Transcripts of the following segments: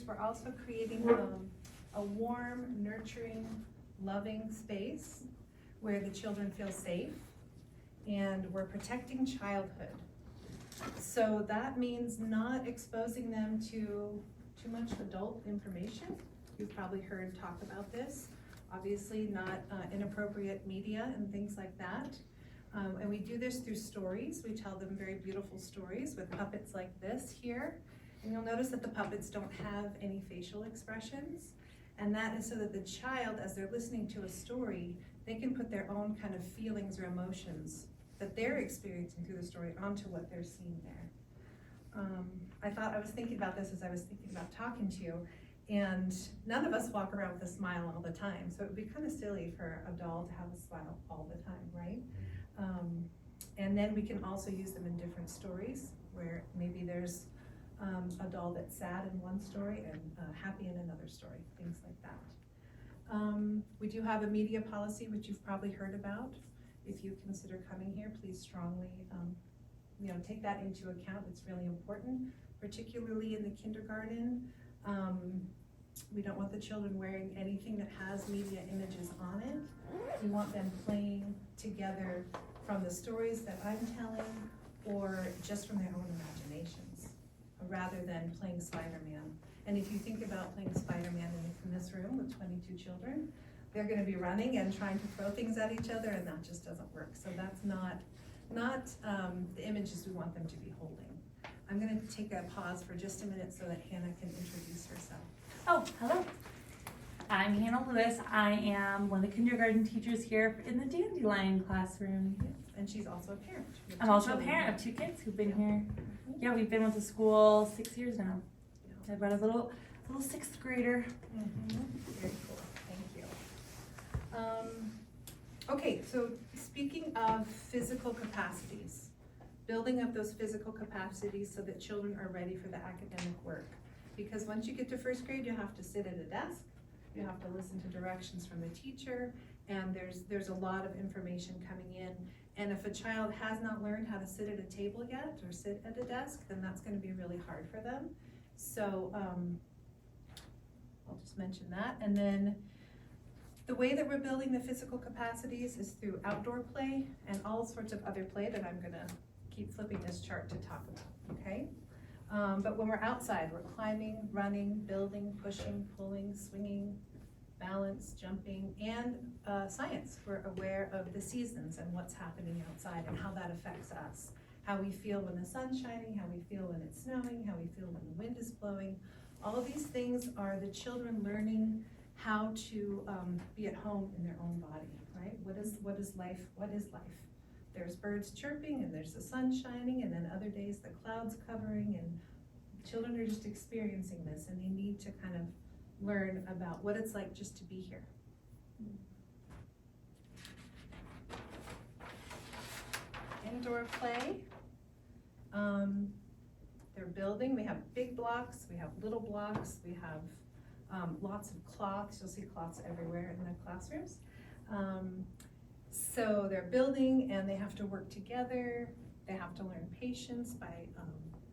we're also creating a warm, nurturing, loving space where the children feel safe, and we're protecting childhood. So that means not exposing them to too much adult information. You've probably heard talk about this. Obviously not inappropriate media and things like that. And we do this through stories. We tell them very beautiful stories with puppets like this here. And you'll notice that the puppets don't have any facial expressions. And that is so that the child, as they're listening to a story, they can put their own kind of feelings or emotions that they're experiencing through the story onto what they're seeing there. I was thinking about this as I was thinking about talking to you, and none of us walk around with a smile all the time, so it would be kind of silly for a doll to have a smile all the time, right? And then we can also use them in different stories, where maybe there's a doll that's sad in one story and happy in another story, things like that. We do have a media policy, which you've probably heard about. If you consider coming here, please strongly take that into account. It's really important, particularly in the kindergarten. We don't want the children wearing anything that has media images on it. We want them playing together from the stories that I'm telling, or just from their own imaginations, rather than playing Spider-Man. And if you think about playing Spider-Man in this room with 22 children, they're going to be running and trying to throw things at each other, and that just doesn't work. So that's not the images we want them to be holding. I'm going to take a pause for just a minute so that Hannah can introduce herself. Oh, hello. I'm Hannah Lewis. I am one of the kindergarten teachers here in the Dandelion classroom. And she's also a parent. I'm also a parent of 2 kids who've been here. Yeah, we've been with the school 6 years now. I've got a little 6th grader. Very cool. Thank you. Okay, so speaking of physical capacities, building up those physical capacities so that children are ready for the academic work. Because once you get to 1st grade, you have to sit at a desk, you have to listen to directions from the teacher, and there's a lot of information coming in. And if a child has not learned how to sit at a table yet, or sit at a desk, then that's going to be really hard for them. So I'll just mention that. And then the way that we're building the physical capacities is through outdoor play and all sorts of other play that I'm gonna keep flipping this chart to talk about, okay? But when we're outside, we're climbing, running, building, pushing, pulling, swinging, balance, jumping, and science. We're aware of the seasons and what's happening outside and how that affects us. How we feel when the sun's shining, how we feel when it's snowing, how we feel when the wind is blowing. All of these things are the children learning how to be at home in their own body, right? What is life? What is life? There's birds chirping, and there's the sun shining, and then other days the clouds covering, and children are just experiencing this, and they need to kind of learn about what it's like just to be here. Indoor play. They're building. We have big blocks, we have little blocks, we have lots of cloths. You'll see cloths everywhere in the classrooms. So they're building, and they have to work together. They have to learn patience by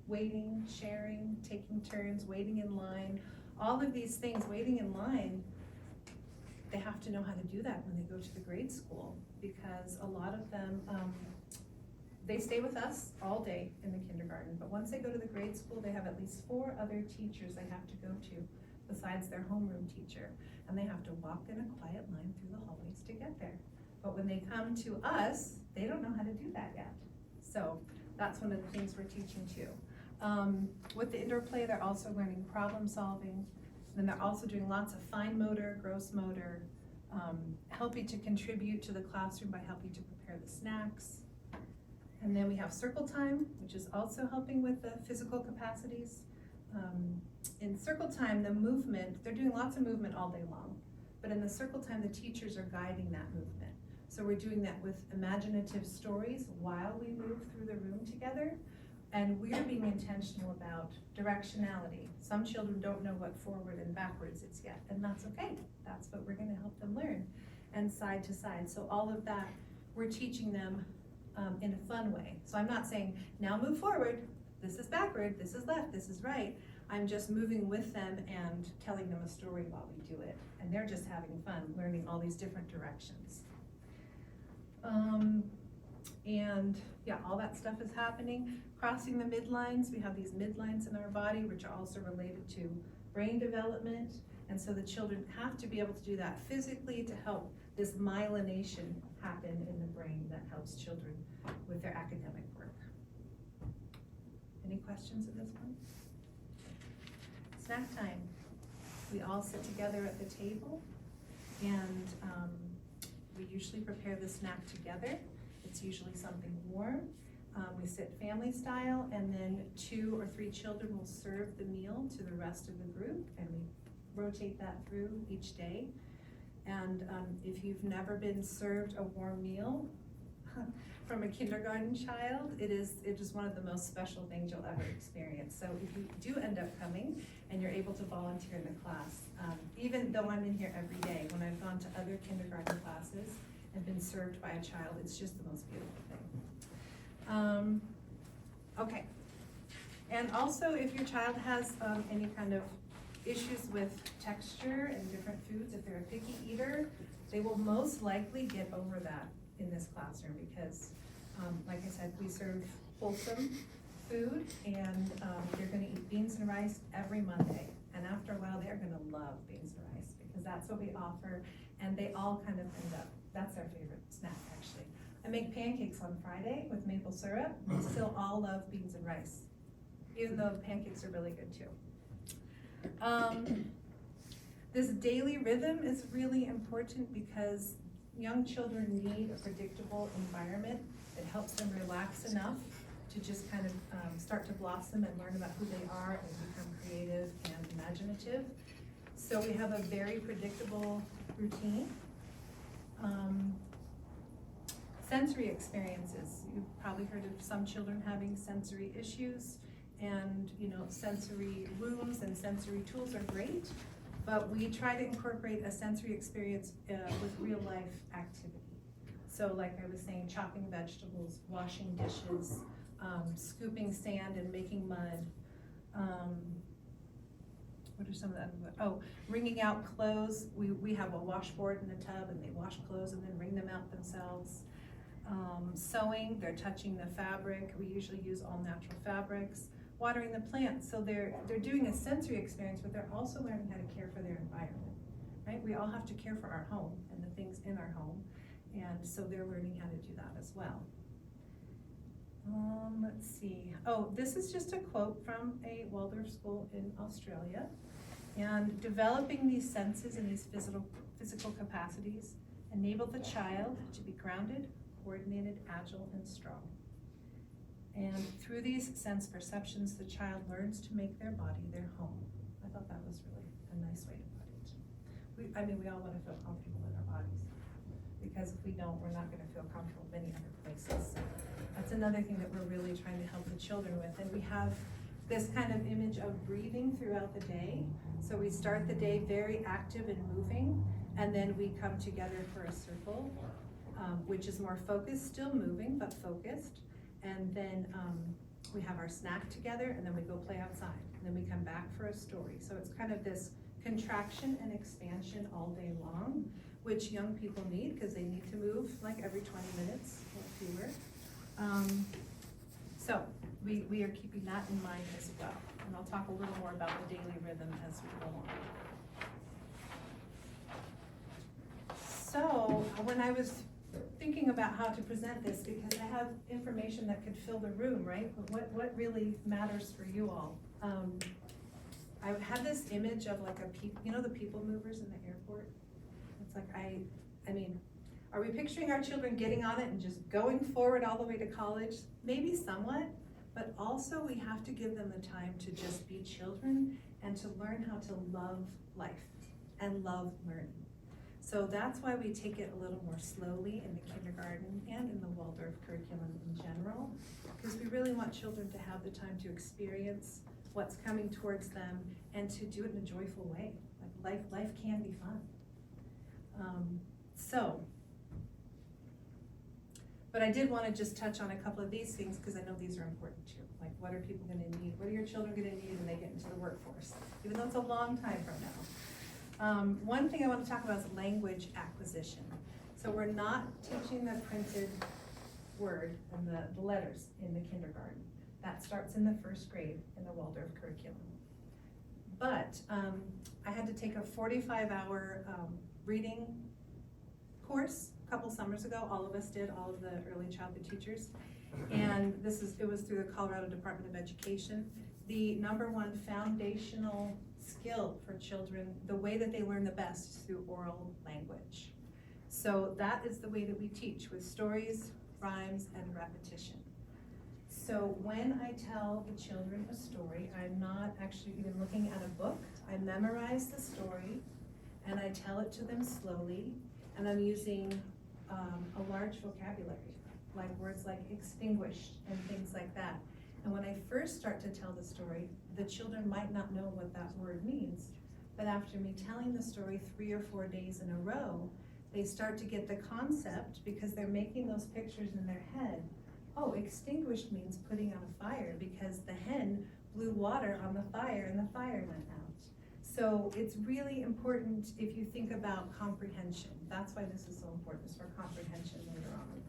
waiting, sharing, taking turns, waiting in line. All of these things, waiting in line, they have to know how to do that when they go to the grade school, because a lot of them, they stay with us all day in the kindergarten, but once they go to the grade school, they have at least 4 other teachers they have to go to besides their homeroom teacher, and they have to walk in a quiet line through the hallways to get there. But when they come to us, they don't know how to do that yet. So that's one of the things we're teaching too. With the indoor play, they're also learning problem solving, and they're also doing lots of fine motor, gross motor, helping to contribute to the classroom by helping to prepare the snacks. And then we have circle time, which is also helping with the physical capacities. In circle time, the movement, they're doing lots of movement all day long, but in the circle time, the teachers are guiding that movement. So we're doing that with imaginative stories while we move through the room together, and we're being intentional about directionality. Some children don't know what forward and backwards is yet, and that's okay. That's what we're going to help them learn, and side to side. So all of that, we're teaching them in a fun way. So I'm not saying, now move forward, this is backward, this is left, this is right. I'm just moving with them and telling them a story while we do it. And they're just having fun, learning all these different directions. And yeah, all that stuff is happening. Crossing the midlines, we have these midlines in our body, which are also related to brain development. And so the children have to be able to do that physically to help this myelination happen in the brain that helps children with their academic work. Any questions at this point? Snack time. We all sit together at the table, and we usually prepare the snack together. It's usually something warm. We sit family style, and then 2 or 3 children will serve the meal to the rest of the group, and we rotate that through each day. And if you've never been served a warm meal from a kindergarten child, it is one of the most special things you'll ever experience. So if you do end up coming and you're able to volunteer in the class, even though I'm in here every day, when I've gone to other kindergarten classes and been served by a child, it's just the most beautiful thing. Okay. And also, if your child has any kind of issues with texture and different foods, if they're a picky eater, they will most likely get over that in this classroom because, like I said, we serve wholesome food, and they're gonna eat beans and rice every Monday. And after a while, they're gonna love beans and rice because that's what we offer, and they all kind of end up, that's our favorite snack, actually. I make pancakes on Friday with maple syrup. They still all love beans and rice, even though the pancakes are really good too. This daily rhythm is really important because young children need a predictable environment that helps them relax enough to just kind of start to blossom and learn about who they are and become creative and imaginative. So we have a very predictable routine. Sensory experiences. You've probably heard of some children having sensory issues, and sensory rooms and sensory tools are great, but we try to incorporate a sensory experience with real life activity. So like I was saying, chopping vegetables, washing dishes, scooping sand and making mud. What are some of the other? Oh, wringing out clothes. We have a washboard in the tub, and they wash clothes and then wring them out themselves. Sewing, they're touching the fabric. We usually use all natural fabrics. Watering the plants, so they're doing a sensory experience, but they're also learning how to care for their environment, right? We all have to care for our home and the things in our home, and so they're learning how to do that as well. Let's see. Oh, this is just a quote from a Waldorf school in Australia. And developing these senses and these physical capacities enable the child to be grounded, coordinated, agile, and strong. And through these sense perceptions, the child learns to make their body their home. I thought that was really a nice way to put it. We all want to feel comfortable in our bodies, because if we don't, we're not going to feel comfortable many other places. So that's another thing that we're really trying to help the children with. And we have this kind of image of breathing throughout the day. So we start the day very active and moving, and then we come together for a circle, which is more focused, still moving, but focused. And then we have our snack together, and then we go play outside. And then we come back for a story. So it's kind of this contraction and expansion all day long, which young people need because they need to move like every 20 minutes or fewer. So we are keeping that in mind as well. And I'll talk a little more about the daily rhythm as we go on. So when I was thinking about how to present this, because I have information that could fill the room, right? But what really matters for you all? I had this image of like the people movers in the airport. It's like, I mean, are we picturing our children getting on it and just going forward all the way to college? Maybe somewhat, but also we have to give them the time to just be children and to learn how to love life and love learning. So that's why we take it a little more slowly in the kindergarten and in the Waldorf curriculum in general, because we really want children to have the time to experience what's coming towards them and to do it in a joyful way. Like life can be fun. But I did wanna just touch on a couple of these things, cause I know these are important too. Like, what are people gonna need? What are your children gonna need when they get into the workforce? Even though it's a long time from now. One thing I wanna talk about is language acquisition. So we're not teaching the printed word and the letters in the kindergarten. That starts in the first grade in the Waldorf curriculum. But I had to take a 45-hour reading course a couple summers ago. All of us did, all of the early childhood teachers. And it was through the Colorado Department of Education. The #1 foundational skill for children, the way that they learn the best is through oral language. So that is the way that we teach, with stories, rhymes, and repetition. So when I tell the children a story, I'm not actually even looking at a book. I memorize the story and I tell it to them slowly, and I'm using a large vocabulary, like words like extinguished and things like that. And when I first start to tell the story, the children might not know what that word means, but after me telling the story 3 or 4 days in a row, they start to get the concept, because they're making those pictures in their head. Oh, extinguished means putting out a fire, because the hen blew water on the fire and the fire went out. So it's really important if you think about comprehension. That's why this is so important, is for comprehension later on.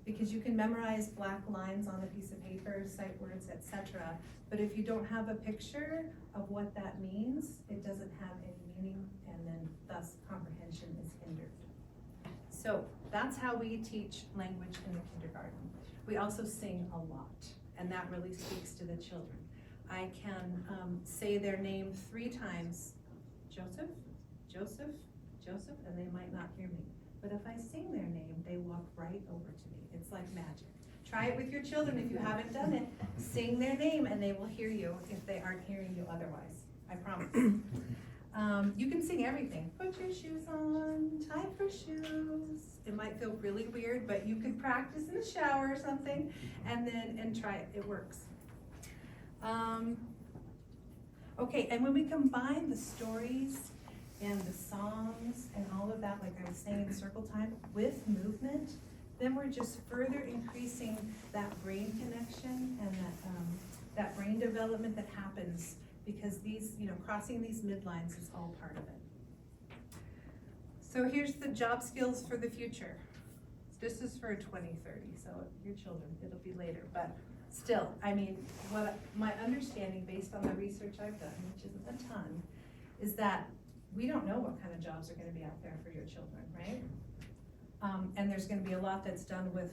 Because you can memorize black lines on a piece of paper, sight words, etc. But if you don't have a picture of what that means, it doesn't have any meaning, and then thus comprehension is hindered. So that's how we teach language in the kindergarten. We also sing a lot, and that really speaks to the children. I can say their name 3 times, Joseph, Joseph, Joseph, and they might not hear me. But if I sing their name, they walk right over to me. It's like magic. Try it with your children if you haven't done it. Sing their name and they will hear you if they aren't hearing you otherwise. I promise. You can sing everything. Put your shoes on, tie for shoes. It might feel really weird, but you could practice in the shower or something and try it. It works. Okay, and when we combine the stories and the songs and all of that, like I was saying in circle time, with movement, then we're just further increasing that brain connection and that brain development that happens, because these, crossing these midlines is all part of it. So here's the job skills for the future. This is for 2030, so your children, it'll be later, but still, what my understanding based on the research I've done, which isn't a ton, is that we don't know what kind of jobs are gonna be out there for your children, right? And there's gonna be a lot that's done with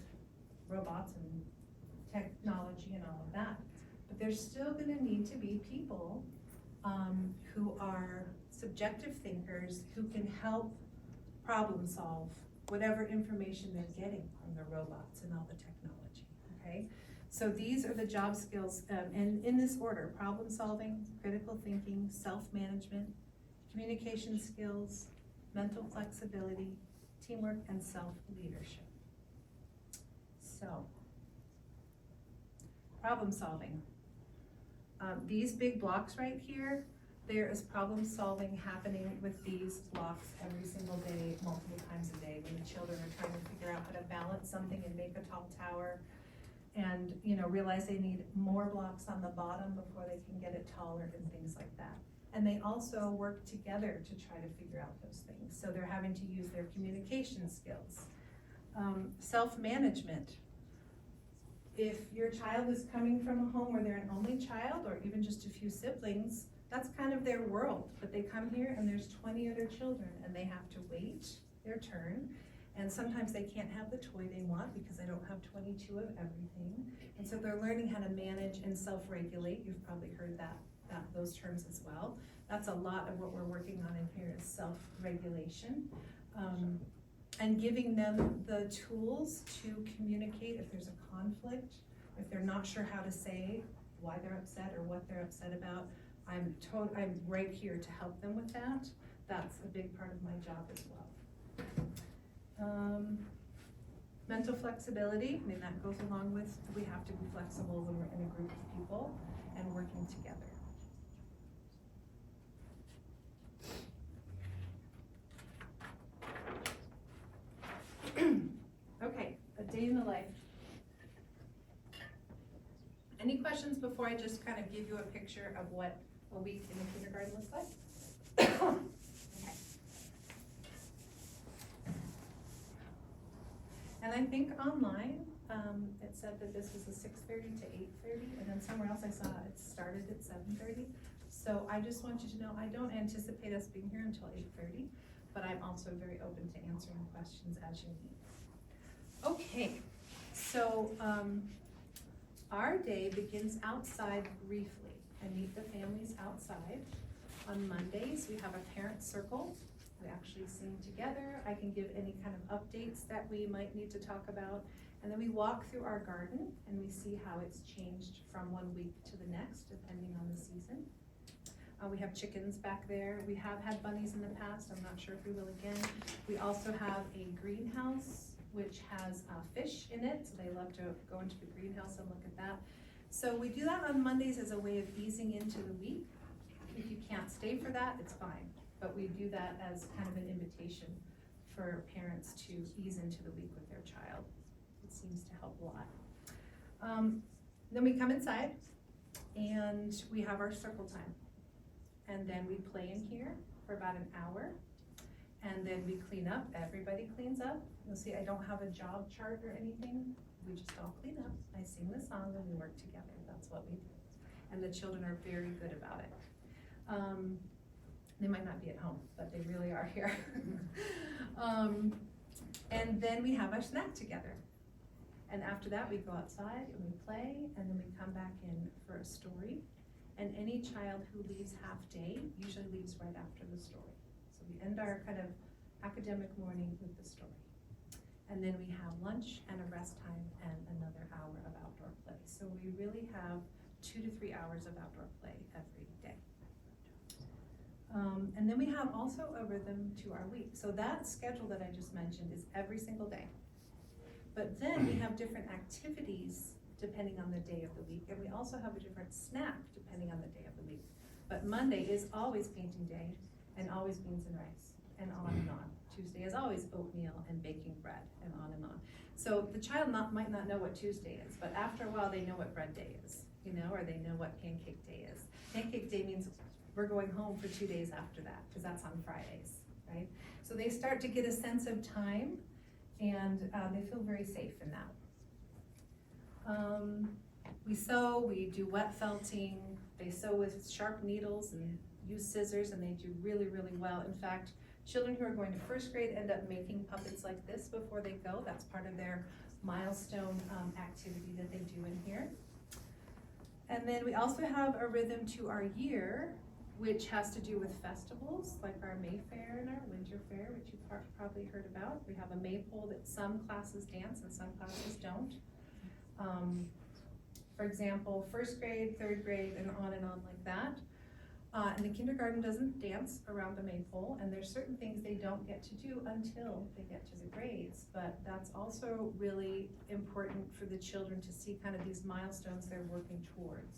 robots and technology and all of that. But there's still gonna need to be people who are subjective thinkers, who can help problem solve whatever information they're getting from the robots and all the technology, okay? So these are the job skills, and in this order: problem solving, critical thinking, self-management, communication skills, mental flexibility, teamwork, and self-leadership. So, problem solving. These big blocks right here, there is problem solving happening with these blocks every single day, multiple times a day, when the children are trying to figure out how to balance something and make a tall tower, and realize they need more blocks on the bottom before they can get it taller and things like that. And they also work together to try to figure out those things. So they're having to use their communication skills. Self-management. If your child is coming from a home where they're an only child, or even just a few siblings, that's kind of their world. But they come here and there's 20 other children, and they have to wait their turn. And sometimes they can't have the toy they want because they don't have 22 of everything. And so they're learning how to manage and self-regulate. You've probably heard those terms as well. That's a lot of what we're working on in here, is self-regulation. And giving them the tools to communicate if there's a conflict, if they're not sure how to say why they're upset or what they're upset about. I'm right here to help them with that. That's a big part of my job as well. Mental flexibility, that goes along with, we have to be flexible when we're in a group of people and working together. Okay, a day in the life questions before I just kind of give you a picture of what a week in the kindergarten looks like? Okay. And I think online, it said that this was a 6:30 to 8:30, and then somewhere else I saw it started at 7:30. So I just want you to know, I don't anticipate us being here until 8:30, but I'm also very open to answering questions as you need. Okay, so our day begins outside briefly. I meet the families outside. On Mondays, we have a parent circle. We actually sing together. I can give any kind of updates that we might need to talk about. And then we walk through our garden and we see how it's changed from one week to the next, depending on the season. We have chickens back there. We have had bunnies in the past. I'm not sure if we will again. We also have a greenhouse, which has fish in it. So they love to go into the greenhouse and look at that. So we do that on Mondays as a way of easing into the week. If you can't stay for that, it's fine. But we do that as kind of an invitation for parents to ease into the week with their child. It seems to help a lot. Then we come inside and we have our circle time. And then we play in here for about an hour. And then we clean up. Everybody cleans up. You'll see I don't have a job chart or anything. We just all clean up. I sing the song and we work together. That's what we do. And the children are very good about it. They might not be at home, but they really are here. And then we have our snack together. And after that, we go outside and we play, and then we come back in for a story. And any child who leaves half day usually leaves right after the story. So we end our kind of academic morning with the story. And then we have lunch and a rest time and another hour of outdoor play. So we really have 2 to 3 hours of outdoor play every day. And then we have also a rhythm to our week. So that schedule that I just mentioned is every single day. But then we have different activities depending on the day of the week. And we also have a different snack depending on the day of the week. But Monday is always painting day and always beans and rice and on and on. Tuesday is always oatmeal and baking bread and on and on. So the child might not know what Tuesday is, but after a while they know what bread day is, you know, or they know what pancake day is. Pancake day means we're going home for 2 days after that, because that's on Fridays, right? So they start to get a sense of time, and they feel very safe in that. We sew, we do wet felting, they sew with sharp needles and use scissors, and they do really, really well. In fact, children who are going to first grade end up making puppets like this before they go. That's part of their milestone activity that they do in here. And then we also have a rhythm to our year, which has to do with festivals, like our May Fair and our Winter Fair, which you've probably heard about. We have a maypole that some classes dance and some classes don't. For example, first grade, third grade, and on like that. And the kindergarten doesn't dance around the maypole, and there's certain things they don't get to do until they get to the grades, but that's also really important for the children to see kind of these milestones they're working towards.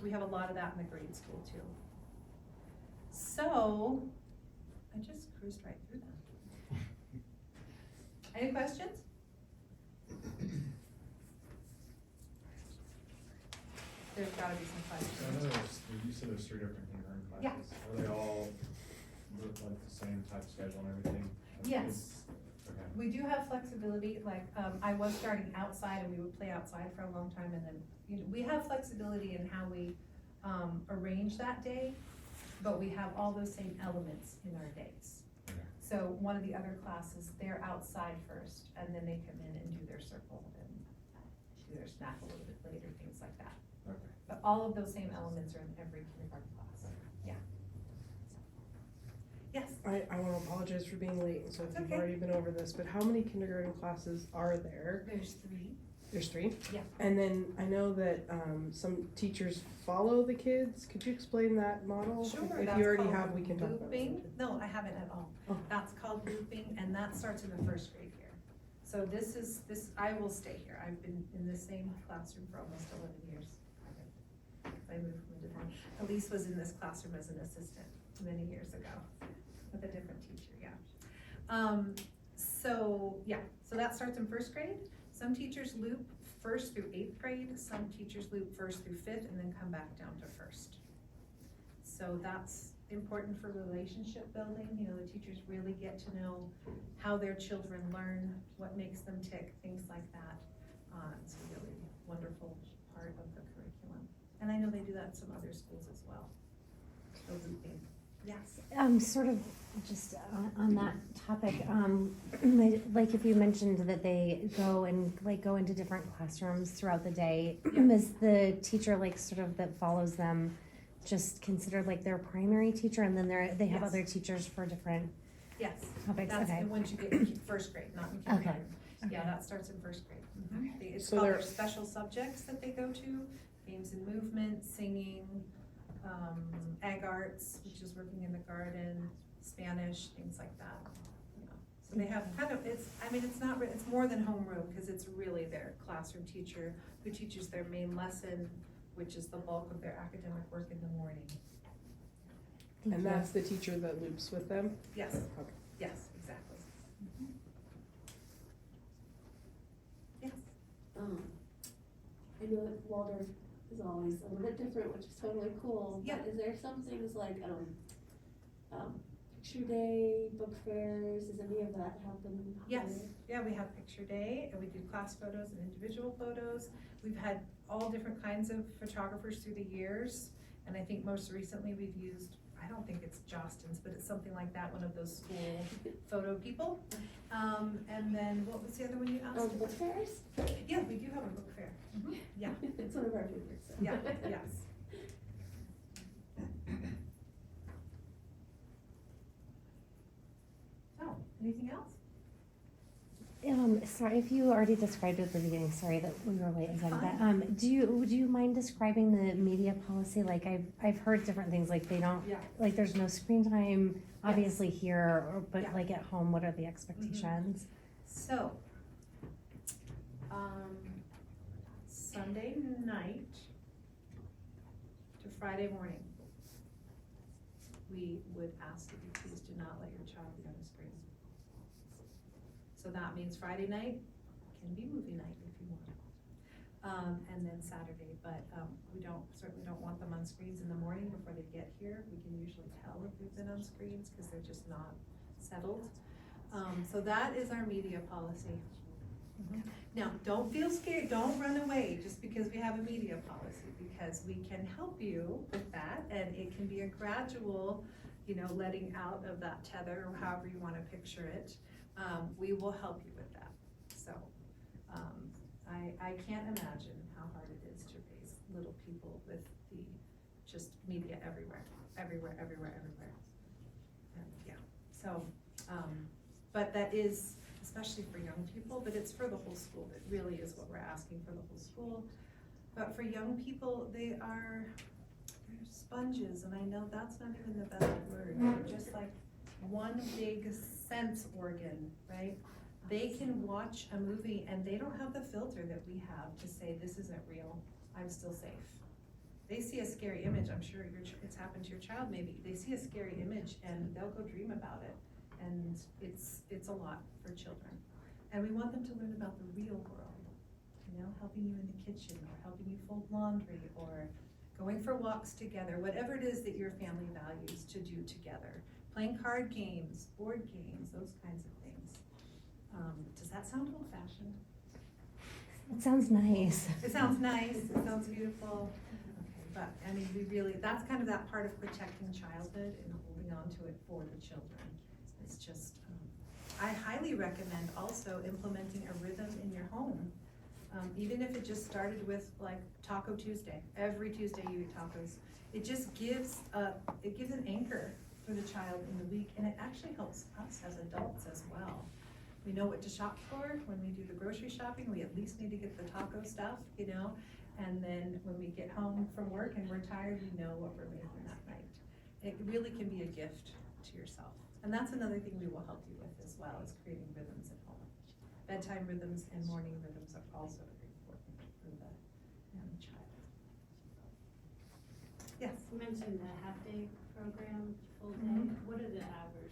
We have a lot of that in the grade school too. So, I just cruised right through that. Any questions? There's gotta be some I questions. know you said there's 3 different kindergarten classes. Yeah. Are they all look like the same type schedule and everything? Yes. Okay. We do have flexibility, like, I was starting outside and we would play outside for a long time, and then, you know, we have flexibility in how we arrange that day, but we have all those same elements in our days. Okay. So one of the other classes, they're outside first, and then they come in and do their circle and do their snack a little bit later, things like that. Okay. But all of those same elements are in every kindergarten class. Yeah. Yes? I want to apologize for being late, so if It's you've okay. already been over this, but how many kindergarten classes are there? There's 3. There's 3? Yeah. And then I know that some teachers follow the kids. Could you explain that model? Sure. If That's you already called have, we can talk about it. looping. No, I haven't at all. Oh. That's called looping, and that starts in the first grade here. So this, I will stay here. I've been in the same classroom for almost 11 years. I moved from a different, Elise was in this classroom as an assistant many years ago with a different teacher, yeah. So that starts in first grade. Some teachers loop first through eighth grade. Some teachers loop first through fifth and then come back down to first. So that's important for relationship building. You know, the teachers really get to know how their children learn, what makes them tick, things like that. It's a really wonderful part of the curriculum. And I know they do that in some other schools as well. The looping. Yes. Sort of just on that topic, like if you mentioned that they go into different classrooms throughout the day, is the teacher like sort of that follows them just considered like their primary teacher, and then they have Yes. other teachers for different Yes. topics? That's Okay. once you get in first grade, not in kindergarten. Yeah, Okay. that starts in first grade. It's So called they're- their special subjects that they go to, games and movement, singing, ag arts, which is working in the garden, Spanish, things like that. Yeah. So they have kind of, it's more than homeroom, because it's really their classroom teacher who teaches their main lesson, which is the bulk of their academic work in the morning. Thank And you. that's the teacher that loops with them? Yes, Okay. yes, exactly. Yes. I know that Waldorf is always a little bit different, which is totally cool. Yeah. But is there some things like, picture day, book fairs, does any of that happen? Yes, yeah, we have picture day, and we do class photos and individual photos. We've had all different kinds of photographers through the years, and I think most recently we've used, I don't think it's Jostens, but it's something like that, one of those school photo people. And then, what was the other one you asked? Book fairs? Yeah, we do have a book fair. Yeah, It's one of our favorites. So. yeah, yes. So, anything else? Sorry if you already described it at the beginning. Sorry that we were late again. But Fine. would you mind describing the media policy? Like I've heard different things. Like they don't Yeah. like there's no screen time obviously here, but Yeah. like at home, what are the expectations? So, Sunday night to Friday morning, we would ask that you please do not let your child be on the screen. So that means Friday night can be movie night if you want. And then Saturday, but we certainly don't want them on screens in the morning before they get here. We can usually tell if they've been on screens because they're just not settled. So that is our media policy. Now, don't feel scared, don't run away just because we have a media policy, because we can help you with that, and it can be a gradual, letting out of that tether, or however you wanna picture it. We will help you with that. So, I can't imagine how hard it is to raise little people with the just media everywhere. And yeah, so, but that is, especially for young people, but it's for the whole school. It really is what we're asking for the whole school. But for young people, they're sponges, and I know that's not even the best word. They're just like one big sense organ, right? They can watch a movie and they don't have the filter that we have to say, this isn't real, I'm still safe. They see a scary image, I'm sure it's happened to your child maybe. They see a scary image and they'll go dream about it. And it's a lot for children. And we want them to learn about the real world, helping you in the kitchen, or helping you fold laundry, or going for walks together, whatever it is that your family values to do together. Playing card games, board games, those kinds of things. Does that sound old-fashioned? It sounds nice. It sounds nice, it sounds beautiful. Okay, but I mean, that's kind of that part of protecting childhood and holding on to it for the children. It's just, I highly recommend also implementing a rhythm in your home. Even if it just started with like Taco Tuesday, every Tuesday you eat tacos. It just gives an anchor for the child in the week, and it actually helps us as adults as well. We know what to shop for. When we do the grocery shopping, we at least need to get the taco stuff, and then when we get home from work and we're tired, we know what we're making that night. It really can be a gift to yourself. And that's another thing we will help you with as well, is creating rhythms at home. Bedtime rhythms and morning rhythms are also very important for the child. Yes? You mentioned the half-day program, full day. Mhm. What are the hours?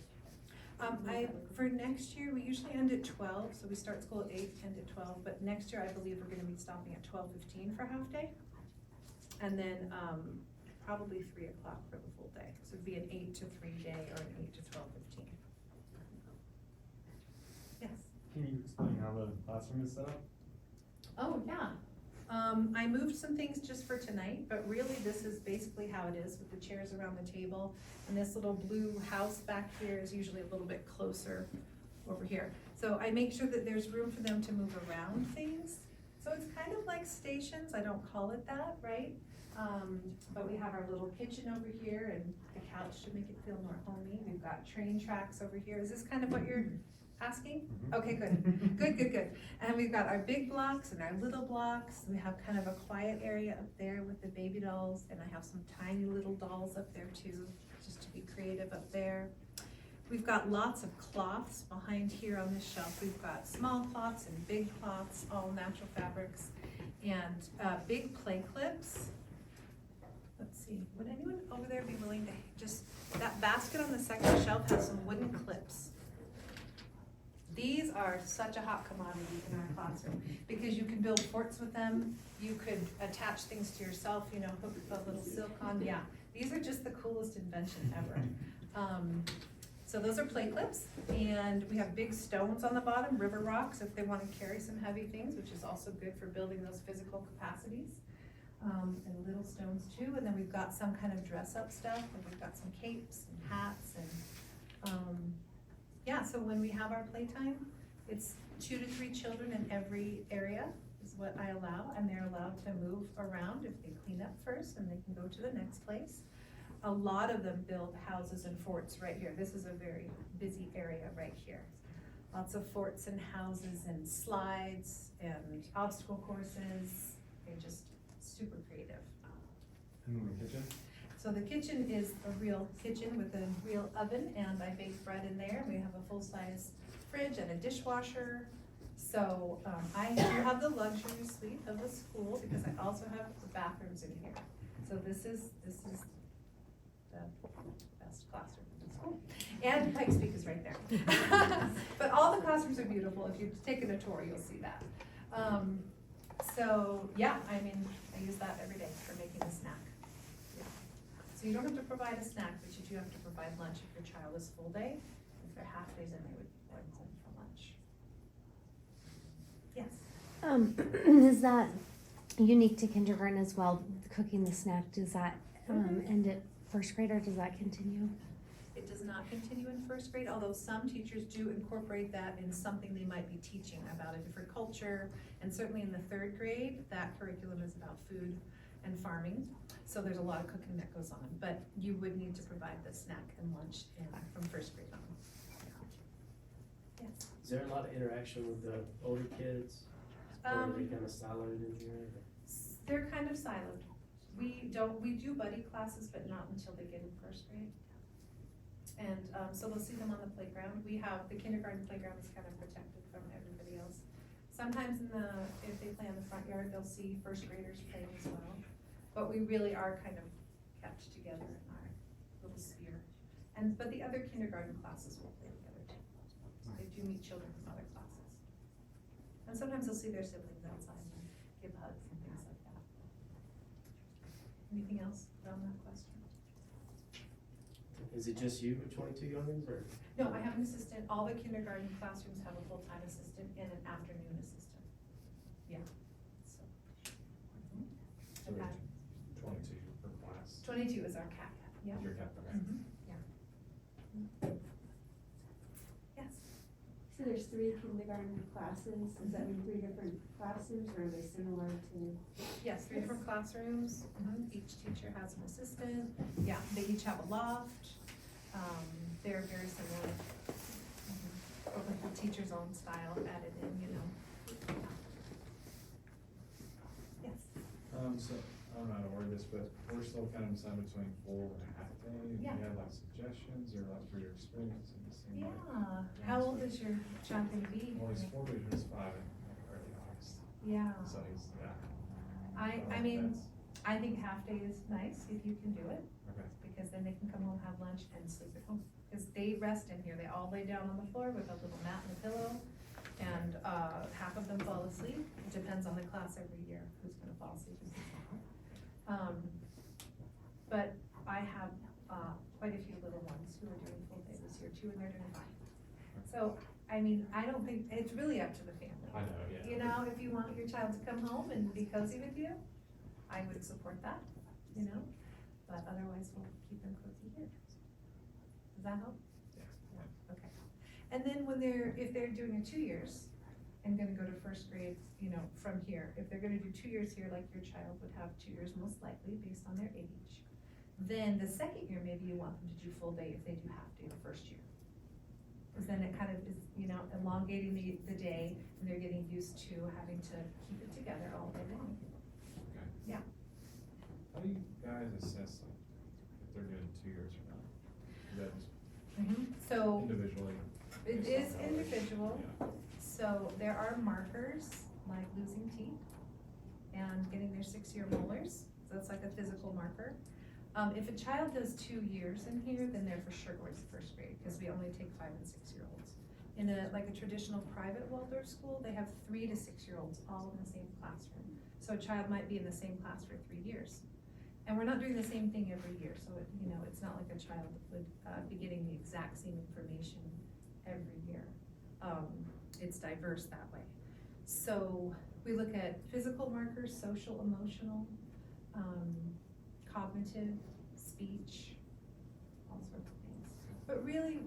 For next year, we usually end at 12, so we start school at 8, end at 12, but next year I believe we're gonna be stopping at 12:15 for half day. And then, probably 3 o'clock for the full day, so it'd be an 8 to 3 day or an 8 to 12:15. Yes? Can you explain how the classroom is set up? Oh, yeah. I moved some things just for tonight, but really this is basically how it is with the chairs around the table. And this little blue house back here is usually a little bit closer over here. So I make sure that there's room for them to move around things. So it's kind of like stations, I don't call it that, right? But we have our little kitchen over here and the couch to make it feel more homey. We've got train tracks over here. Is this kind of what you're asking? Okay, good, good. And we've got our big blocks and our little blocks. We have kind of a quiet area up there with the baby dolls, and I have some tiny little dolls up there too, just to be creative up there. We've got lots of cloths behind here on this shelf. We've got small cloths and big cloths, all natural fabrics, and big play clips. Let's see, would anyone over there be willing to that basket on the second shelf has some wooden clips. These are such a hot commodity in our classroom because you can build forts with them. You could attach things to yourself, hook a little silk on. Yeah, these are just the coolest invention ever. So those are play clips, and we have big stones on the bottom, river rocks, if they want to carry some heavy things, which is also good for building those physical capacities. And little stones too, and then we've got some kind of dress up stuff, and we've got some capes and hats and yeah, so when we have our playtime, it's 2 to 3 children in every area is what I allow, and they're allowed to move around if they clean up first, and they can go to the next place. A lot of them build houses and forts right here. This is a very busy area right here. Lots of forts and houses and slides and obstacle courses. They're just super creative. And the kitchen? So the kitchen is a real kitchen with a real oven, and I bake bread in there. We have a full-size fridge and a dishwasher. So I do have the luxury suite of a school because I also have the bathrooms in here. So this is the best classroom in the school. And Pikes Peak is right there. But all the classrooms are beautiful. If you've taken a tour, you'll see that. So yeah, I use that every day for making a snack. So you don't have to provide a snack, but you do have to provide lunch if your child is full day. If they're half days, then they would go home for lunch. Yes? Is that unique to kindergarten as well, cooking the snack? Does that end at first grade, or does that continue? It does not continue in first grade, although some teachers do incorporate that in something they might be teaching about a different culture. And certainly in the 3rd grade, that curriculum is about food and farming. So there's a lot of cooking that goes on, but you would need to provide the snack and lunch from first grade on. Yes. Is there a lot of interaction with the older kids? Or are they kind of siloed in here? They're kind of siloed. We do buddy classes, but not until they get in first grade. And so they'll see them on the playground. We have, the kindergarten playground is kind of protected from everybody else. Sometimes if they play in the front yard, they'll see first graders playing as well. But we really are kind of kept together in our little sphere. But the other kindergarten classes will play together too. So they do meet children from other classes. And sometimes they'll see their siblings outside and give hugs and things like that. Anything else around that question? Is it just you with 22 youngins, or? No, I have an assistant. All the kindergarten classrooms have a full-time assistant and an afternoon assistant. Yeah, so. So Okay. there's 22 per class. 22 is our cap, yeah. Your cap, okay. Yeah. Yes. So there's 3 kindergarten classes, does that mean 3 different classrooms, or are they similar to? Yes, 3 different classrooms. Each teacher has an assistant. Yeah, they each have a loft. They're very similar. But with the teacher's own style added in, Yes. So, I don't know how to word this, but we're still kind of deciding between full and a half day. Yeah. Do you have like suggestions or like for your experience in this? Yeah. How old is your child gonna be? Well, he's 4, but he's 5 in early August. Yeah. So he's, yeah. I mean, I think half day is nice if you can do it, Okay. because then they can come home, have lunch, and sleep at home. Because they rest in here, they all lay down on the floor with a little mat and a pillow, and, half of them fall asleep, it depends on the class every year, who's gonna fall asleep. But I have, quite a few little ones who are doing full day this year too, and they're doing fine. So, I mean, I don't think, it's really up to the family. I know, yeah. You know, if you want your child to come home and be cozy with you, I would support that, you know, but otherwise we'll keep them cozy here. Does that help? Yeah. Okay. And then when if they're doing a 2 years and gonna go to first grade, you know, from here, if they're gonna do 2 years here, like your child would have 2 years most likely based on their age, then the second year, maybe you want them to do full day if they do half day the first year. Cause then it kind of is, you know, elongating the day, and they're getting used to having to keep it together all day long. Okay. Yeah. How do you guys assess like if they're doing 2 years or not? Is that just So, individually? it based on is how they- individual. Yeah. So there are markers like losing teeth and getting their 6-year molars, so that's like a physical marker. If a child does 2 years in here, then they're for sure going to first grade, because we only take 5 and 6-year-olds. In like a traditional private Waldorf school, they have 3 to 6-year-olds all in the same classroom. So a child might be in the same class for 3 years. And we're not doing the same thing every year, so it, you know, it's not like a child would be getting the exact same information every year. It's diverse that way. So we look at physical markers, social, emotional, cognitive, speech, all sorts of things. But really,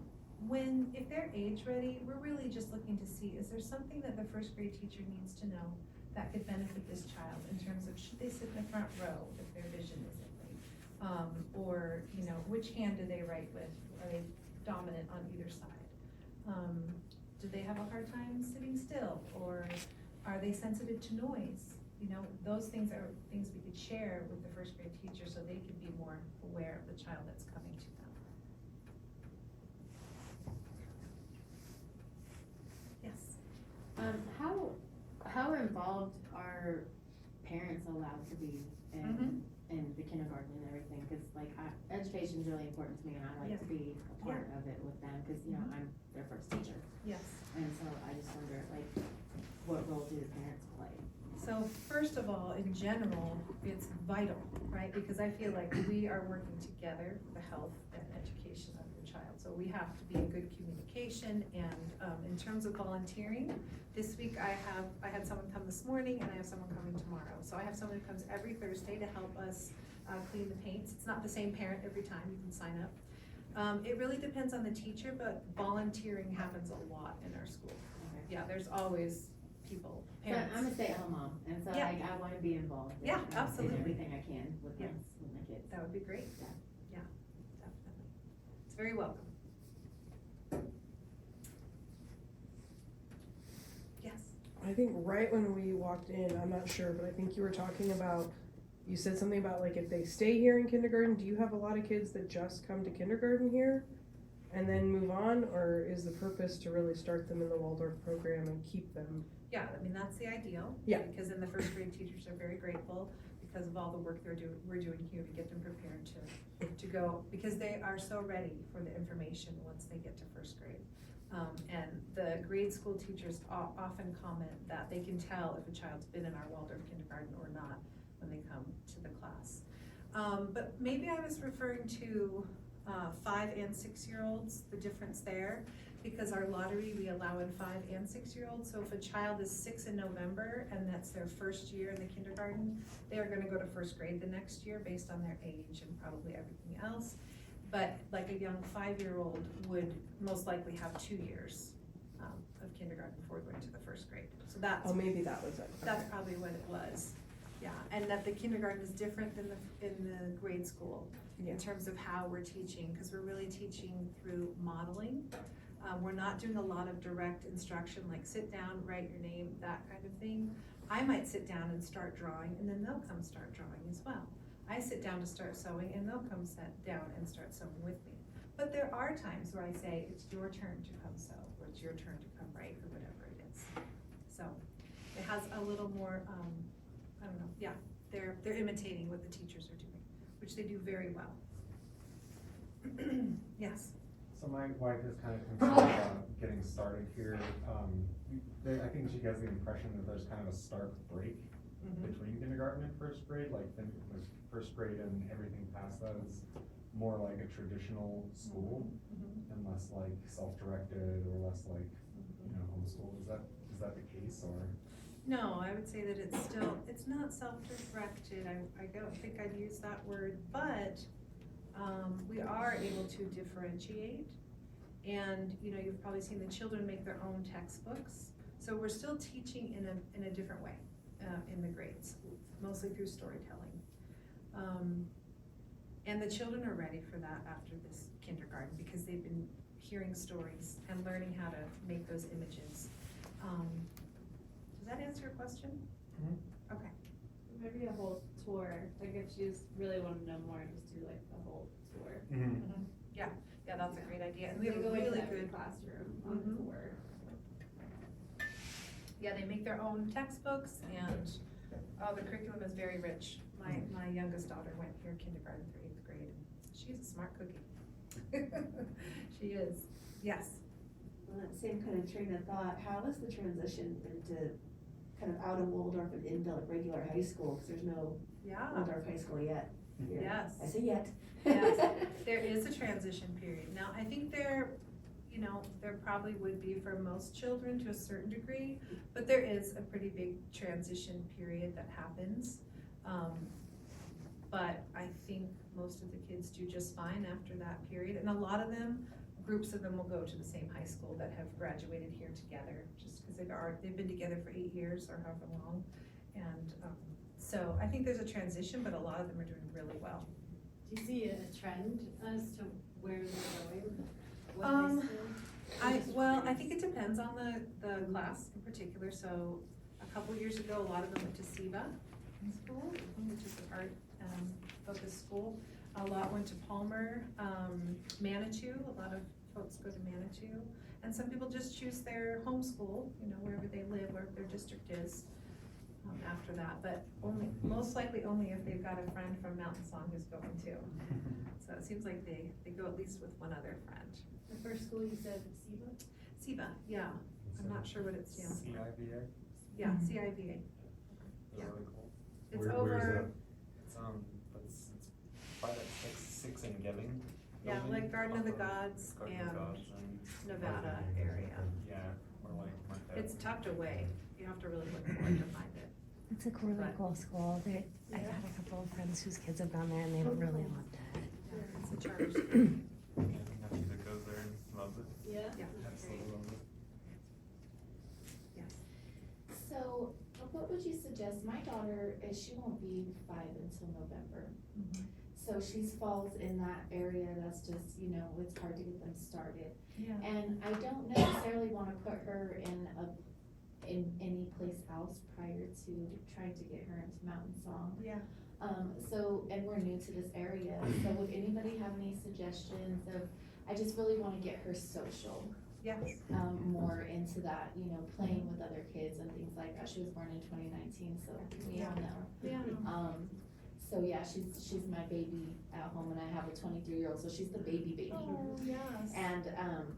if they're age ready, we're really just looking to see, is there something that the first grade teacher needs to know that could benefit this child in terms of, should they sit in the front row if their vision isn't right? Or, you know, which hand do they write with? Are they dominant on either side? Do they have a hard time sitting still? Or are they sensitive to noise? You know, those things are things we could share with the first grade teacher so they could be more aware of the child that's coming to them. Yes. How involved are parents allowed to be in the kindergarten and everything? Cause like, education's really important to me, and I like to be a part of it with them, cause you know, I'm their first teacher. Yes. And so I just wonder, like, what role do the parents play? So first of all, in general, it's vital, right? Because I feel like we are working together for the health and education of your child. So we have to be in good communication, and in terms of volunteering, this week I had someone come this morning, and I have someone coming tomorrow. So I have someone who comes every Thursday to help us clean the paints. It's not the same parent every time, you can sign up. It really depends on the teacher, but volunteering happens a lot in our school. Okay. Yeah, there's always people, So parents. I'm a stay-at-home mom, and so Yeah. like, I wanna be involved. Yeah, in absolutely. everything I can with my, Yes. with my kids. That would be great. Yeah. Yeah, definitely. It's very welcome. Yes. I think right when we walked in, I'm not sure, but I think you were talking about, you said something about like if they stay here in kindergarten, do you have a lot of kids that just come to kindergarten here and then move on? Or is the purpose to really start them in the Waldorf program and keep them? Yeah, I mean, that's the ideal. Yeah. Because then the first grade teachers are very grateful because of all the work we're doing here to get them prepared to go, because they are so ready for the information once they get to first grade. And the grade school teachers often comment that they can tell if a child's been in our Waldorf kindergarten or not when they come to the class. But maybe I was referring to 5 and 6-year-olds, the difference there, because our lottery, we allow in 5 and 6-year-olds. So if a child is 6 in November and that's their first year in the kindergarten, they are gonna go to first grade the next year based on their age and probably everything else. But like a young 5-year-old would most likely have 2 years of kindergarten before going to the first grade. So that's, Oh, maybe that was it. that's Okay. probably what it was. Yeah, and that the kindergarten is different than in the grade school Yeah. in terms of how we're teaching, because we're really teaching through modeling. We're not doing a lot of direct instruction, like sit down, write your name, that kind of thing. I might sit down and start drawing, and then they'll come start drawing as well. I sit down to start sewing, and they'll come sit down and start sewing with me. But there are times where I say, it's your turn to come sew, or it's your turn to come write, or whatever it is. So it has a little more, I don't know, yeah, they're imitating what the teachers are doing, which they do very well. Yes. So So my wife is kind of concerned about getting started here. I think she gets the impression that there's kind of a stark break between kindergarten and first grade, like first grade and everything past that is more like a traditional school and less like self-directed or less like, homeschool. Is that the case or? No, I would say that it's not self-directed, I don't think I'd use that word, but, we are able to differentiate. And, you've probably seen the children make their own textbooks, so we're still teaching in a different way, in the grades, mostly through storytelling. And the children are ready for that after this kindergarten, because they've been hearing stories and learning how to make those images. Does that answer your question? Okay. Maybe a whole tour, like if you just really want to know more, just do like the whole tour. Yeah, that's a great idea, and we have They a go into really every good, classroom on the tour. yeah, they make their own textbooks, and, the curriculum is very rich. My youngest daughter went here kindergarten through 8th grade, she's a smart cookie. She is, yes. On that same kind of train of thought, how is the transition into kind of out of Waldorf and into regular high school? Because there's no Yeah, Waldorf high school yet. here. yes. I say yet. Yes, there is a transition period. Now, I think there probably would be for most children to a certain degree, but there is a pretty big transition period that happens. But I think most of the kids do just fine after that period, and a lot of them, groups of them will go to the same high school that have graduated here together, just because they've been together for 8 years or however long. And, so I think there's a transition, but a lot of them are doing really well. Do you see a trend as to where they're going? I think it depends on the class in particular. So a couple years ago, a lot of them went to SIVA school, which is an art focused school. A lot went to Palmer, Manitou. A lot of folks go to Manitou. And some people just choose their home school, wherever they live, wherever their district is. After that, but most likely only if they've got a friend from Mountain Song who's going too. So it seems like they go at least with one other friend. The first school you said, SIVA? SIVA, yeah, I'm not sure what it stands for. CIVA? Yeah, CIVA. They're really cool. It's Where's over, It's by that six in Gemming. yeah, building like Garden of the off Gods Garden of and Gods and, Nevada area. yeah, or like Marquette. It's tucked away, you have to really look for it to find it. It's a really But- cool school. I've had a couple of friends whose kids have gone there and they really loved it. Yeah, it's a charter school. Yeah, nephew that goes there and loves it. Yeah. Yeah. Absolutely loves it. Yes. So, what would you suggest? My daughter, she won't be 5 until November. So she falls in that area that's just, it's hard to get them started. Yeah. And I don't necessarily wanna put her in any place else prior to trying to get her into Mountain Song. Yeah. And we're new to this area, so would anybody have any suggestions of, I just really wanna get her social, Yes. more into that, playing with other kids and things like that. She was born in 2019, so we all know. Yeah. So yeah, she's my baby at home, and I have a 23-year-old, so she's the baby. Oh, yes. And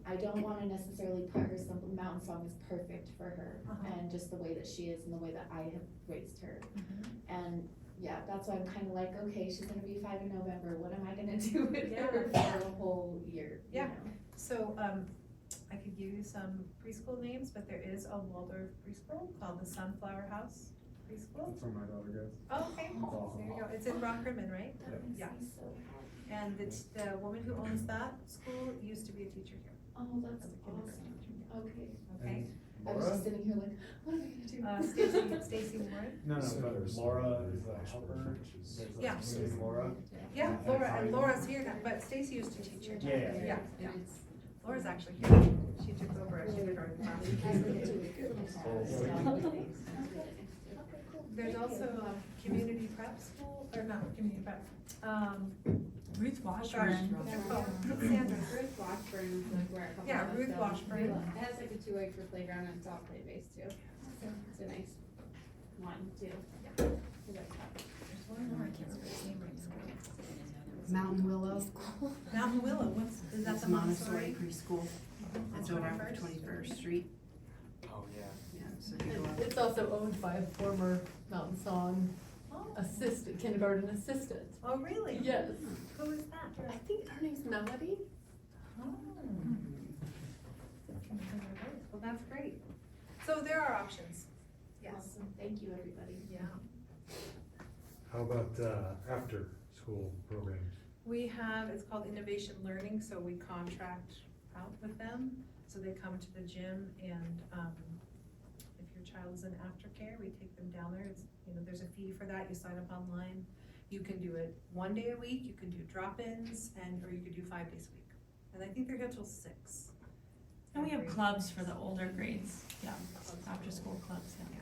I don't want to necessarily put her Mountain Song is perfect for her, and just the way that she is and the way that I have raised her. And yeah, that's why I'm kind of like, okay, she's gonna be 5 in November. What am I gonna do with her for a whole year? Yeah. So, I could give you some preschool names, but there is a Waldorf preschool called the Sunflower House Preschool. That's where my daughter goes. Oh, okay, That's awesome. there you go. It's in Rock Rimmon, right? That makes Yeah. me so happy. And the woman who owns that school used to be a teacher here. Oh, that's As a kindergarten awesome. teacher. Okay. Okay? I was just sitting here like, what am I gonna do? Stacy Warren? No, Similar, but Laura similar is a helper. churches. There's a Yeah. Miss Laura. Yeah, and Laura's here now, but Stacy used to teach her. Yeah. Yeah. Laura's actually here. She took over a kindergarten class. There's also a community prep school, or not community prep, Ruth gosh, Washburn. they're called, Sandra, Ruth Washburn, like where a couple Yeah, of us Ruth go. Washburn. It has like a 2-acre playground and it's all play based too. It's a nice one too. There's one more, I can't remember his name right now. Mountain Willow. Mountain Willow, is that It's the Montessori? preschool. That's It's over on 21st? 21st Street. Oh, yeah. Yeah, so if you go up. It's also owned by a former Mountain Song assistant, kindergarten assistant. Oh, really? Yes. Who is that? I think her name's Melody. Oh. Well, that's great. So there are options. Yes. Awesome. Thank you, everybody. Yeah. How about, after-school programs? We have, it's called Innovation Learning, so we contract out with them. So they come to the gym and, if your child is in aftercare, we take them down there. It's, there's a fee for that. You sign up online. You can do it 1 day a week, you can do drop-ins, or you could do 5 days a week. And I think they're here till 6. And we have clubs for the older grades, yeah, after school clubs, yeah.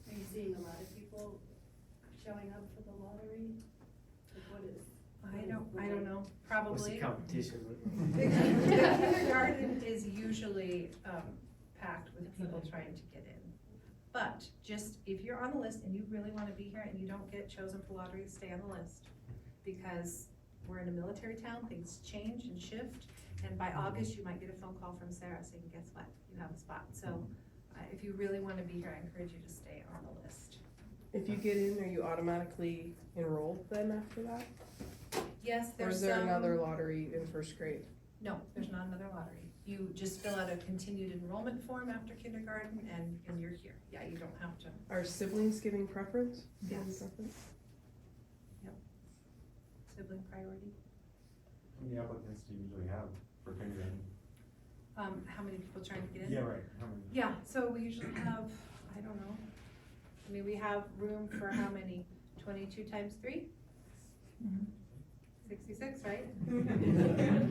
Are you seeing a lot of people showing up for the lottery? Like what is? I don't know, What's the probably. competition The with? kindergarten is usually, packed with people trying to get in. But just, if you're on the list and you really wanna be here and you don't get chosen for lottery, stay on the list. Because we're in a military town, things change and shift, and by August, you might get a phone call from Sarah saying, guess what, you have a spot. So, if you really wanna be here, I encourage you to stay on the list. If you get in, are you automatically enrolled then after that? Yes, Or there's is there some- another lottery in first grade? No, there's not another lottery. You just fill out a continued enrollment form after kindergarten and you're here. Yeah, you don't have to. Are siblings giving preference? Given Yes. preference? Sibling priority. How many applicants do you usually have for kindergarten? How many people trying to get in? Yeah, right, how many? Yeah, so we usually have, I don't know. I mean, we have room for how many? 22 times 3? 66, right?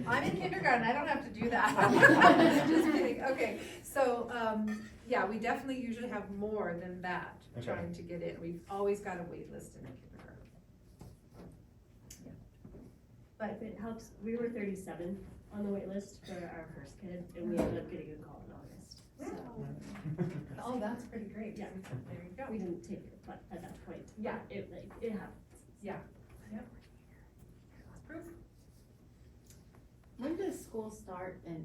I'm in kindergarten, I don't have to do that. Just kidding, okay. So, yeah, we definitely usually have more than that Okay. trying to get in. We've always got a wait list in kindergarten. But if it helps, we were 37 on the wait list for our first kid, and we ended up getting a call in August. So Oh, that's pretty great. Yeah. There you go. we didn't take it, but at that point, Yeah. it happened. Yeah, yep. Proof. When does school start and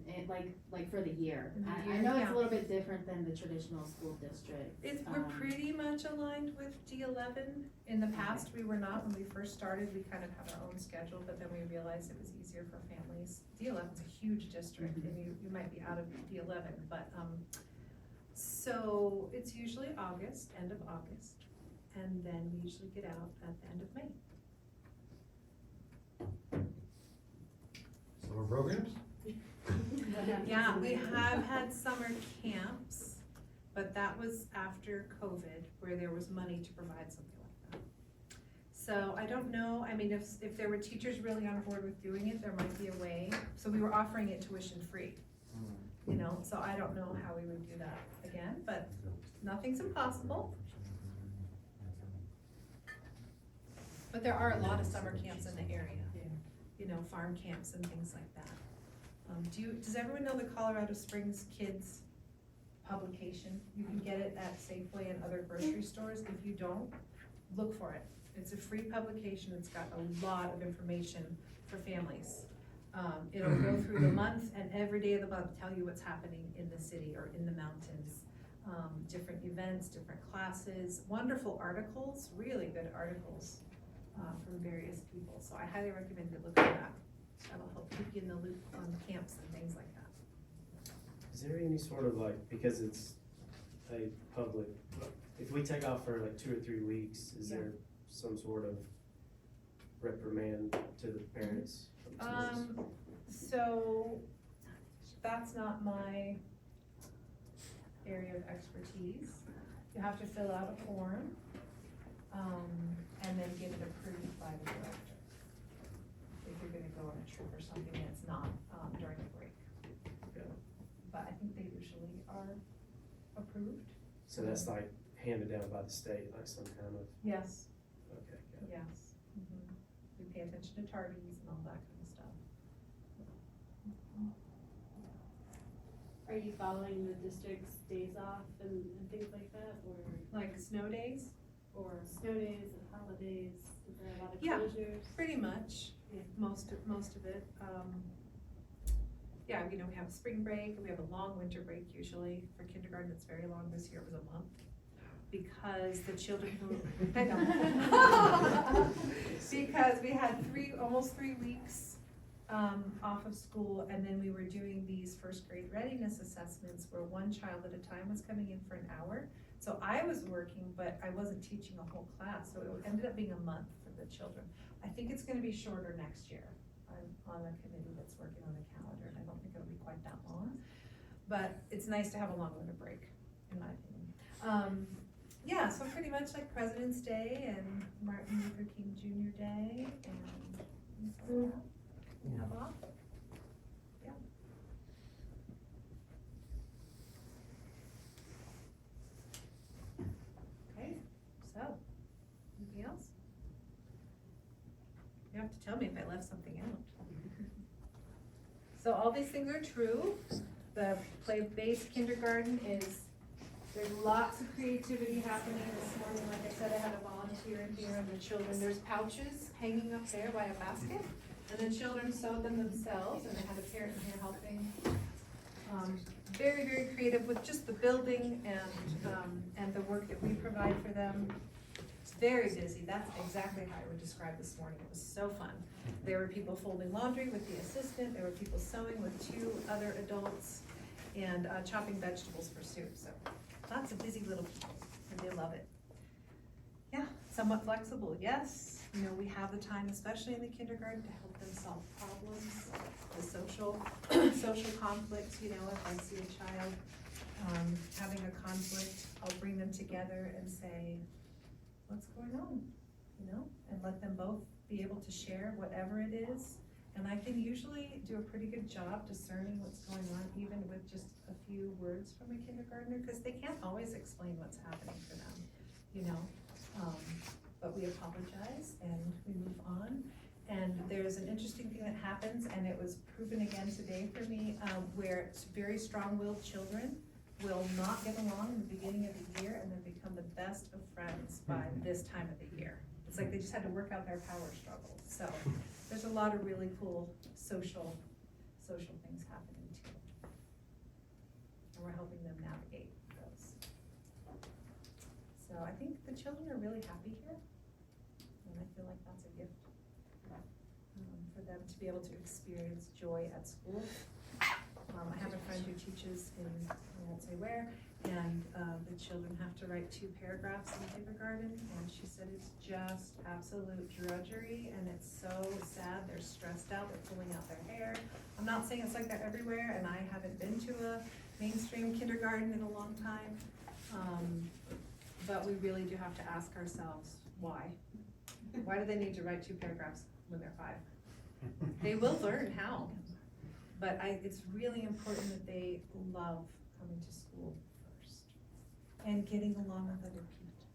like for the year? In the I year, know it's yeah. a little bit different than the traditional school district. We're pretty much aligned with D11. In the past, we were not. When we first started, we kind of had our own schedule, but then we realized it was easier for families. D11's a huge district, and you might be out of D11, but, so it's usually August, end of August, and then we usually get out at the end of May. Summer programs? Yeah, we have had summer camps, but that was after COVID, where there was money to provide something like that. So I don't know, I mean, if there were teachers really on board with doing it, there might be a way. So we were offering it tuition free, so I don't know how we would do that again, but nothing's impossible. But there are a lot of summer camps in the area, farm camps and things like that. Does everyone know the Colorado Springs Kids publication? You can get it at Safeway and other grocery stores. If you don't, look for it. It's a free publication. It's got a lot of information for families. It'll go through the month and every day of the month tell you what's happening in the city or in the mountains. Different events, different classes, wonderful articles, really good articles from various people. So I highly recommend you look at that. That'll help keep you in the loop on camps and things like that. Is there any sort of because it's a public, if we take off for 2 or 3 weeks, is there some sort of reprimand to the parents? So that's not my area of expertise. You have to fill out a form, and then get it approved by the director. If you're gonna go on a trip or something that's not, during a break. But I think they usually are approved. So that's handed down by the state, some kind of, Yes, okay, got it. yes. We pay attention to tardies and all that kind of stuff. Are you following the district's days off and things like that, or Like snow days? snow days and holidays? Is there a lot of Yeah. closures? Pretty much, most of it. Yeah, you know, we have spring break, we have a long winter break usually. For kindergarten, it's very long. This year it was a month. Because the children who, I know. Because we had almost 3 weeks off of school, and then we were doing these first grade readiness assessments where one child at a time was coming in for an hour. So I was working, but I wasn't teaching a whole class, so it ended up being a month for the children. I think it's gonna be shorter next year. I'm on a committee that's working on the calendar, and I don't think it'll be quite that long. But it's nice to have a long winter break, in my opinion. Yeah, so pretty much like President's Day and Martin Luther King Jr. Day and things like that. We have off. Yeah. Okay, so, anything else? You have to tell me if I left something out. So all these things are true. The play-based kindergarten there's lots of creativity happening this morning. Like I said, I had a volunteer in here, and the children, there's pouches hanging up there by a basket, and the children sewed them themselves, and they had a parent in here helping. Very, very creative with just the building and the work that we provide for them. It's very busy. That's exactly how I would describe this morning. It was so fun. There were people folding laundry with the assistant. There were people sewing with 2 other adults, and chopping vegetables for soup. So lots of busy little people, and they love it. Yeah, somewhat flexible, yes. You know, we have the time, especially in the kindergarten, to help them solve problems, the social conflicts. You know, if I see a child having a conflict, I'll bring them together and say, what's going on? You know, and let them both be able to share whatever it is. And I can usually do a pretty good job discerning what's going on, even with just a few words from a kindergartner, because they can't always explain what's happening for them, you know. But we apologize and we move on. And there's an interesting thing that happens, and it was proven again today for me, where very strong-willed children will not get along in the beginning of the year, and then become the best of friends by this time of the year. It's like they just had to work out their power struggles. So there's a lot of really cool social things happening too. And we're helping them navigate those. So I think the children are really happy here. And I feel like that's a gift for them to be able to experience joy at school. I have a friend who teaches in, I won't say where, and the children have to write 2 paragraphs in kindergarten, and she said it's just absolute drudgery, and it's so sad. They're stressed out, they're pulling out their hair. I'm not saying it's like that everywhere, and I haven't been to a mainstream kindergarten in a long time, but we really do have to ask ourselves, why? Why do they need to write 2 paragraphs when they're 5? They will learn how, but it's really important that they love coming to school first, and getting along with other people,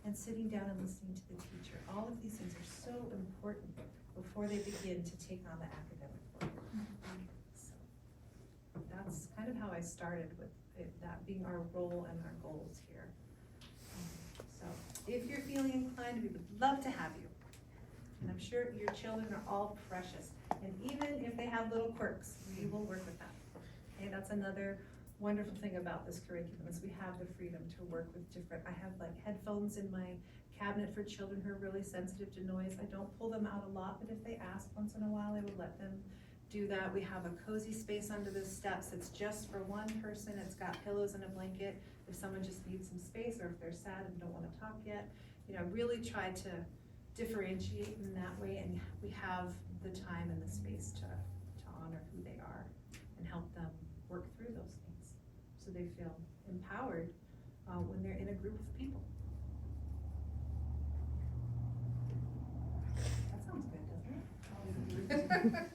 and sitting down and listening to the teacher. All of these things are so important before they begin to take on the academic work. So that's kind of how I started with that being our role and our goals here. So if you're feeling inclined, we would love to have you. And I'm sure your children are all precious. And even if they have little quirks, we will work with them. Okay, that's another wonderful thing about this curriculum, is we have the freedom to work with different, I have like headphones in my cabinet for children who are really sensitive to noise. I don't pull them out a lot, but if they ask once in a while, I will let them do that. We have a cozy space under the steps. It's just for one person. It's got pillows and a blanket. If someone just needs some space, or if they're sad and don't want to talk yet, you know, really try to differentiate in that way, and we have the time and the space to honor who they are and help them work through those things, so they feel empowered when they're in a group of people. That sounds good, doesn't it?